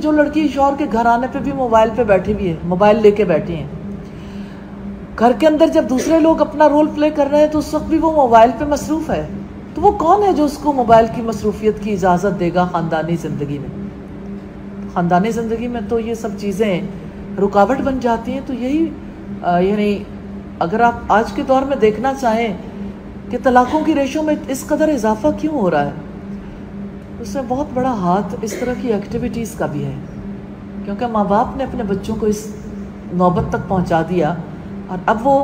جو لڑکی شوہر کے گھر آنے پہ بھی موبائل پہ بیٹھی ہوئی ہے، موبائل لے کے بیٹھی ہیں، گھر کے اندر جب دوسرے لوگ اپنا رول پلے کر رہے ہیں تو اس وقت بھی وہ موبائل پہ مصروف ہے، تو وہ کون ہے جو اس کو موبائل کی مصروفیت کی اجازت دے گا خاندانی زندگی میں؟ خاندانی زندگی میں تو یہ سب چیزیں رکاوٹ بن جاتی ہیں۔ تو یہی یعنی اگر آپ آج کے دور میں دیکھنا چاہیں کہ طلاقوں کی ریشو میں اس قدر اضافہ کیوں ہو رہا ہے، اس میں بہت بڑا ہاتھ اس طرح کی ایکٹیویٹیز کا بھی ہے، کیونکہ ماں باپ نے اپنے بچوں کو اس نوبت تک پہنچا دیا، اور اب وہ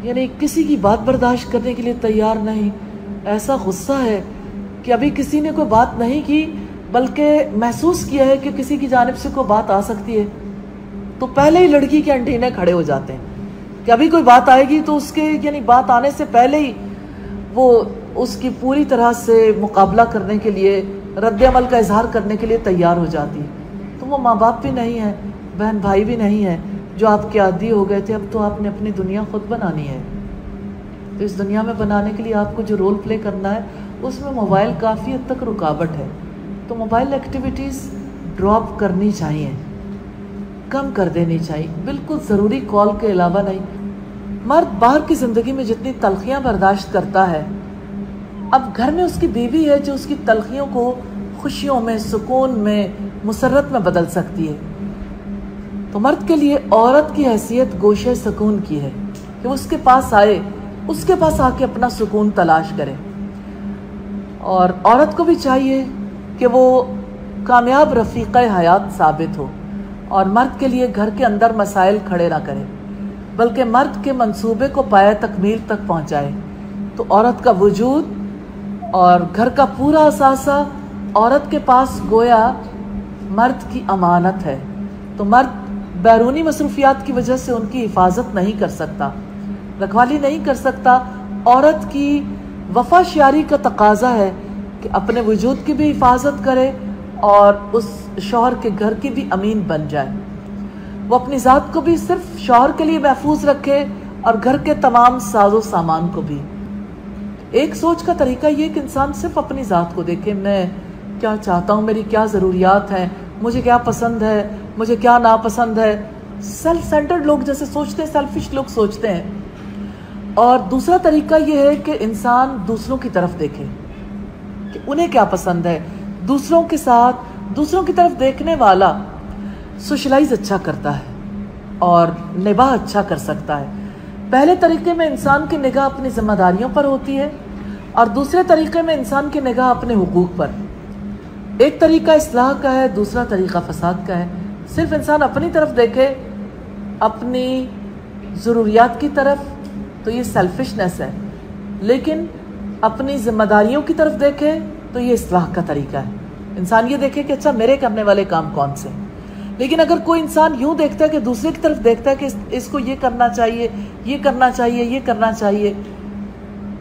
یعنی کسی کی بات برداشت کرنے کے لیے تیار نہیں۔ ایسا غصہ ہے کہ ابھی کسی نے کوئی بات نہیں کی، بلکہ محسوس کیا ہے کہ کسی کی جانب سے کوئی بات آ سکتی ہے، تو پہلے ہی لڑکی کے انٹینے کھڑے ہو جاتے ہیں کہ ابھی کوئی بات آئے گی تو اس کے یعنی بات آنے سے پہلے ہی وہ اس کی پوری طرح سے مقابلہ کرنے کے لیے، رد عمل کا اظہار کرنے کے لیے تیار ہو جاتی ہے۔ تو وہ ماں باپ بھی نہیں ہے، بہن بھائی بھی نہیں ہے جو آپ کے عادی ہو گئے تھے، اب تو آپ نے اپنی دنیا خود بنانی ہے۔ تو اس دنیا میں بنانے کے لیے آپ کو جو رول پلے کرنا ہے اس میں موبائل کافی حد تک رکاوٹ ہے، تو موبائل ایکٹیویٹیز ڈراپ کرنی چاہیے، کم کر دینی چاہیے، بالکل ضروری کال کے علاوہ نہیں۔ مرد باہر کی زندگی میں جتنی تلخیاں برداشت کرتا ہے، اب گھر میں اس کی بیوی ہے جو اس کی تلخیوں کو خوشیوں میں، سکون میں، مسرت میں بدل سکتی ہے۔ تو مرد کے لیے عورت کی حیثیت گوشے سکون کی ہے کہ وہ اس کے پاس آئے، اس کے پاس آ کے اپنا سکون تلاش کرے، اور عورت کو بھی چاہیے کہ وہ کامیاب رفیقہ حیات ثابت ہو، اور مرد کے لیے گھر کے اندر مسائل کھڑے نہ کرے، بلکہ مرد کے منصوبے کو پایہ تکمیل تک پہنچائے۔ تو عورت کا وجود اور گھر کا پورا اثاثہ عورت کے پاس گویا مرد کی امانت ہے، تو مرد بیرونی مصروفیات کی وجہ سے ان کی حفاظت نہیں کر سکتا، رکھوالی نہیں کر سکتا۔ عورت کی وفا شیاری کا تقاضا ہے کہ اپنے وجود کی بھی حفاظت کرے اور اس شوہر کے گھر کی بھی امین بن جائے، وہ اپنی ذات کو بھی صرف شوہر کے لیے محفوظ رکھے اور گھر کے تمام ساز و سامان کو بھی۔ ایک سوچ کا طریقہ یہ کہ انسان صرف اپنی ذات کو دیکھے، میں کیا چاہتا ہوں، میری کیا ضروریات ہیں، مجھے کیا پسند ہے، مجھے کیا ناپسند ہے۔ سیلف سینٹرڈ لوگ جیسے سوچتے ہیں، سیلفش لوگ سوچتے ہیں۔ اور دوسرا طریقہ یہ ہے کہ انسان دوسروں کی طرف دیکھے کہ انہیں کیا پسند ہے، دوسروں کے ساتھ، دوسروں کی طرف دیکھنے والا سوشلائز اچھا کرتا ہے اور نباہ اچھا کر سکتا ہے۔ پہلے طریقے میں انسان کی نگاہ اپنی ذمہ داریوں پر ہوتی ہے، اور دوسرے طریقے میں انسان کی نگاہ اپنے حقوق پر۔ ایک طریقہ اصلاح کا ہے، دوسرا طریقہ فساد کا ہے۔ صرف انسان اپنی طرف دیکھے، اپنی ضروریات کی طرف، تو یہ سیلفشنس ہے، لیکن اپنی ذمہ داریوں کی طرف دیکھے تو یہ اصلاح کا طریقہ ہے۔ انسان یہ دیکھے کہ اچھا میرے کرنے والے کام کون سے۔ لیکن اگر کوئی انسان یوں دیکھتا ہے کہ دوسرے کی طرف دیکھتا ہے کہ اس کو یہ کرنا چاہیے، یہ کرنا چاہیے، یہ کرنا چاہیے،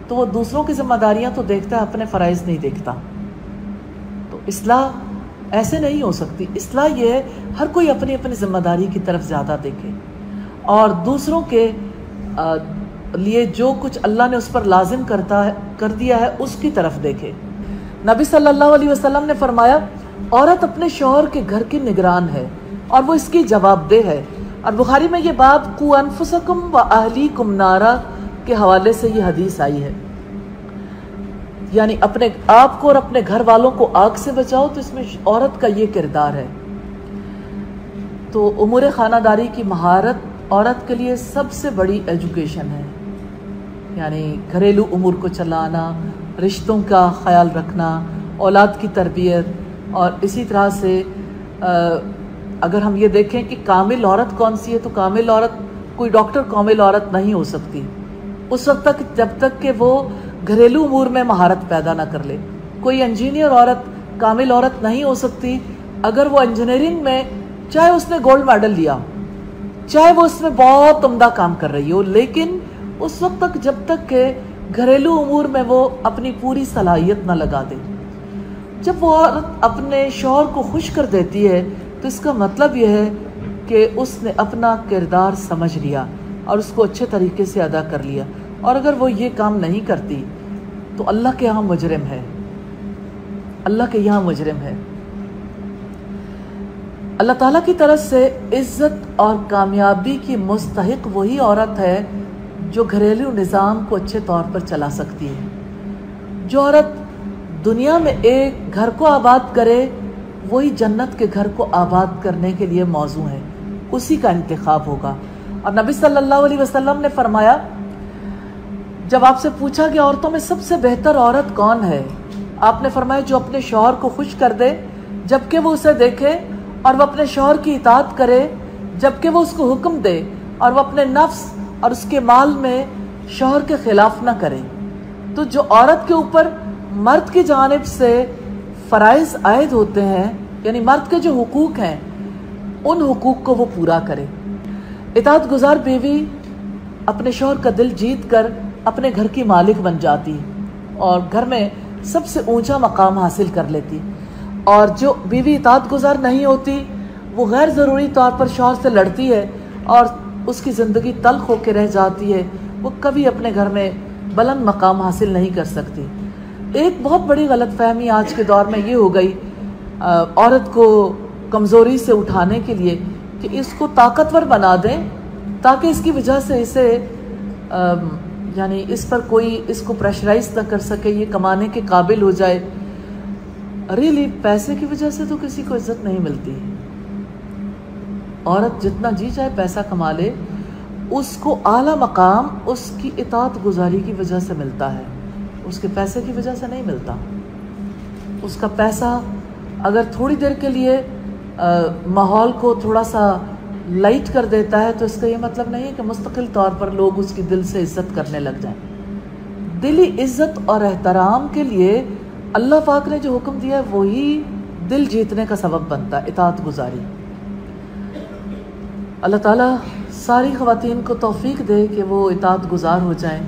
تو وہ دوسروں کی ذمہ داریاں تو دیکھتا ہے، اپنے فرائض نہیں دیکھتا۔ تو اصلاح ایسے نہیں ہو سکتی۔ اصلاح یہ ہے ہر کوئی اپنی اپنی ذمہ داری کی طرف زیادہ دیکھے، اور دوسروں کے لیے جو کچھ اللہ نے اس پر لازم کر دیا ہے اس کی طرف دیکھے۔ نبی صلی اللہ علیہ وسلم نے فرمایا، عورت اپنے شوہر کے گھر کی نگران ہے اور وہ اس کی جواب دہ ہے، اور بخاری میں یہ باب قوا انفسکم و اہلیکم نارا کے حوالے سے یہ حدیث آئی ہے، یعنی اپنے آپ کو اور اپنے گھر والوں کو آگ سے بچاؤ، تو اس میں عورت کا یہ کردار ہے۔ تو امور خانہ داری کی مہارت عورت کے لیے سب سے بڑی ایجوکیشن ہے، یعنی گھریلو امور کو چلانا، رشتوں کا خیال رکھنا، اولاد کی تربیت، اور اسی طرح سے اگر ہم یہ دیکھیں کہ کامل عورت کون سی ہے، تو کامل عورت، کوئی ڈاکٹر کامل عورت نہیں ہو سکتی اس وقت تک جب تک کہ وہ گھریلو امور میں مہارت پیدا نہ کر لے۔ کوئی انجینئر عورت کامل عورت نہیں ہو سکتی اگر وہ انجینئرنگ میں، چاہے اس نے گولڈ میڈل لیا، چاہے وہ اس میں بہت عمدہ کام کر رہی ہو، لیکن اس وقت تک جب تک کہ گھریلو امور میں وہ اپنی پوری صلاحیت نہ لگا دے۔ جب وہ عورت اپنے شوہر کو خوش کر دیتی ہے تو اس کا مطلب یہ ہے کہ اس نے اپنا کردار سمجھ لیا اور اس کو اچھے طریقے سے ادا کر لیا، اور اگر وہ یہ کام نہیں کرتی تو اللہ کے یہاں مجرم ہے، اللہ کے یہاں مجرم ہے۔ اللہ تعالیٰ کی طرف سے عزت اور کامیابی کی مستحق وہی عورت ہے جو گھریلو نظام کو اچھے طور پر چلا سکتی ہے۔ جو عورت دنیا میں ایک گھر کو آباد کرے وہی جنت کے گھر کو آباد کرنے کے لیے موزوں ہے، اسی کا انتخاب ہوگا۔ اور نبی صلی اللہ علیہ وسلم نے فرمایا، جب آپ سے پوچھا کہ عورتوں میں سب سے بہتر عورت کون ہے، آپ نے فرمایا جو اپنے شوہر کو خوش کر دے جبکہ وہ اسے دیکھے، اور وہ اپنے شوہر کی اطاعت کرے جبکہ وہ اس کو حکم دے، اور وہ اپنے نفس اور اس کے مال میں شوہر کے خلاف نہ کرے۔ تو جو عورت کے اوپر مرد کی جانب سے فرائض عائد ہوتے ہیں، یعنی مرد کے جو حقوق ہیں، ان حقوق کو وہ پورا کرے۔ اطاعت گزار بیوی اپنے شوہر کا دل جیت کر اپنے گھر کی مالک بن جاتی اور گھر میں سب سے اونچا مقام حاصل کر لیتی، اور جو بیوی اطاعت گزار نہیں ہوتی وہ غیر ضروری طور پر شوہر سے لڑتی ہے اور اس کی زندگی تلخ ہو کے رہ جاتی ہے، وہ کبھی اپنے گھر میں بلند مقام حاصل نہیں کر سکتی۔ ایک بہت بڑی غلط فہمی آج کے دور میں یہ ہو گئی عورت کو کمزوری سے اٹھانے کے لیے کہ اس کو طاقتور بنا دیں تاکہ اس کی وجہ سے اسے یعنی اس پر کوئی اس کو پریشرائز نہ کر سکے، یہ کمانے کے قابل ہو جائے۔ ریلی پیسے کی وجہ سے تو کسی کو عزت نہیں ملتی۔ عورت جتنا جی چاہے پیسہ کما لے، اس کو اعلیٰ مقام اس کی اطاعت گزاری کی وجہ سے ملتا ہے، اس کے پیسے کی وجہ سے نہیں ملتا۔ اس کا پیسہ اگر تھوڑی دیر کے لیے ماحول کو تھوڑا سا لائٹ کر دیتا ہے تو اس کا یہ مطلب نہیں ہے کہ مستقل طور پر لوگ اس کی دل سے عزت کرنے لگ جائیں۔ دلی عزت اور احترام کے لیے اللہ پاک نے جو حکم دیا ہے وہی دل جیتنے کا سبب بنتا ہے، اطاعت گزاری۔ اللہ تعالیٰ ساری خواتین کو توفیق دے کہ وہ اطاعت گزار ہو جائیں۔